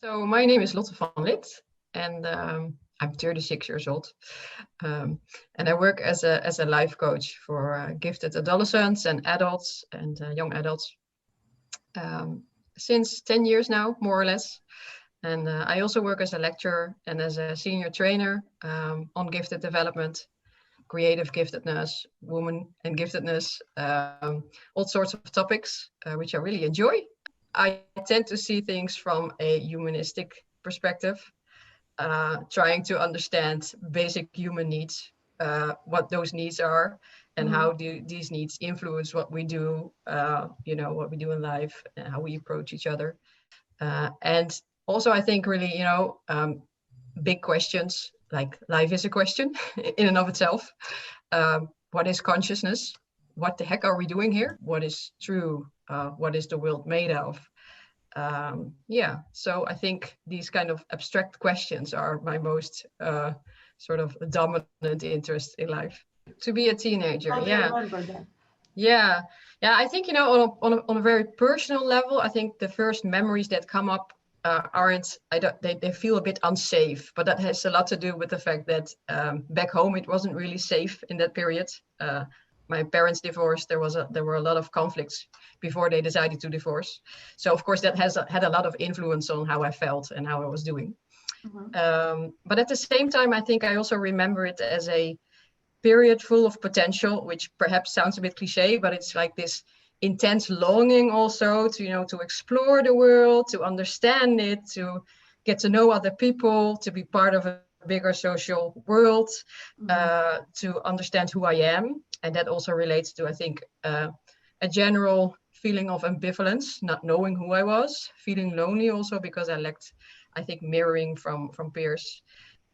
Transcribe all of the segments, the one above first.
So my name is Lotte van Lith, and I'm 36 years old, and I work as a life coach for gifted adolescents and adults and young adults um, since 10 years now, more or less. And I also work as a lecturer and as a senior trainer on gifted development, creative giftedness, woman and giftedness, all sorts of topics which I really enjoy. I tend to see things from a humanistic perspective, trying to understand basic human needs, what those needs are, and how do these needs influence what we do, what we do in life, and how we approach each other. And also, I think really, big questions like life is a question in and of itself. What is consciousness? What the heck are we doing here? What is true? What is the world made of? So I think these kind of abstract questions are my most sort of dominant interest in life. To be a teenager, How do you remember that? yeah. I think on a very personal level, I think the first memories that come up aren't. They feel a bit unsafe, but that has a lot to do with the fact that back home it wasn't really safe in that period. My parents divorced. There were a lot of conflicts before they decided to divorce. So of course that had a lot of influence on how I felt and how I was doing. But at the same time, I think I also remember it as a period full of potential, which perhaps sounds a bit cliche, but it's like this intense longing also to explore the world, to understand it, to get to know other people, to be part of a bigger social world, to understand who I am. And that also relates to, I think, a general feeling of ambivalence, not knowing who I was, feeling lonely also because I lacked, I think, mirroring from peers.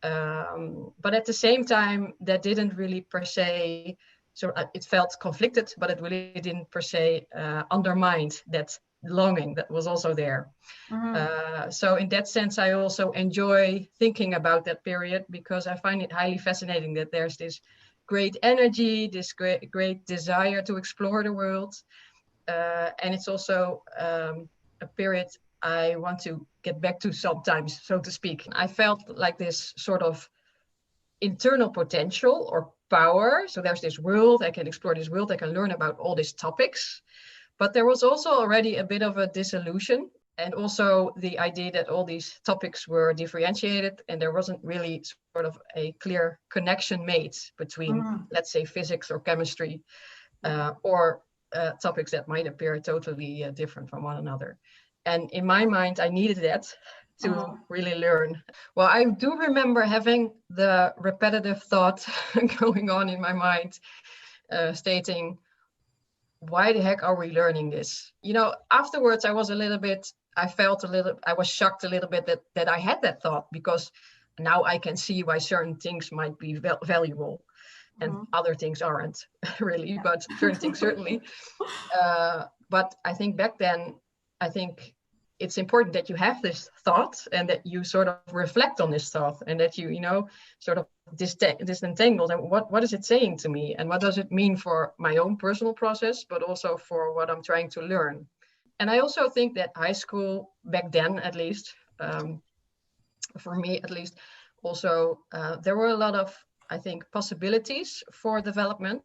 But at the same time, that didn't really per se, so it felt conflicted, but it really didn't per se undermine that longing that was also there. So in that sense, I also enjoy thinking about that period because I find it highly fascinating that there's this great energy, this great desire to explore the world. And it's also a period I want to get back to sometimes, so to speak. I felt like this sort of internal potential or power. So there's this world, I can explore this world, I can learn about all these topics. But there was also already a bit of a disillusion, and also the idea that all these topics were differentiated and there wasn't really sort of a clear connection made between, let's say, physics or chemistry, or topics that might appear totally different from one another. And in my mind, I needed that to really learn. Well, I do remember having the repetitive thought going on in my mind, stating, why the heck are we learning this? Afterwards, I was shocked a little bit that I had that thought, because now I can see why certain things might be valuable and other things aren't really, but certain things certainly. But I think back then, I think it's important that you have this thought and that you sort of reflect on this thought and that you sort of disentangle and what is it saying to me and what does it mean for my own personal process, but also for what I'm trying to learn. And I also think that high school back then, at least, for me at least, also there were a lot of, I think, possibilities for development,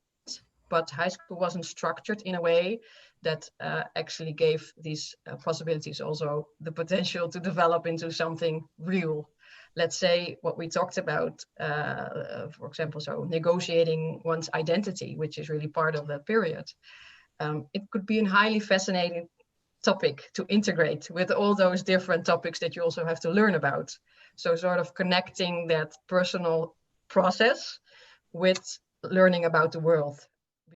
but high school wasn't structured in a way that actually gave these possibilities also the potential to develop into something real. Let's say what we talked about, for example, so negotiating one's identity, which is really part of that period. It could be a highly fascinating topic to integrate with all those different topics that you also have to learn about. So sort of connecting that personal process with learning about the world.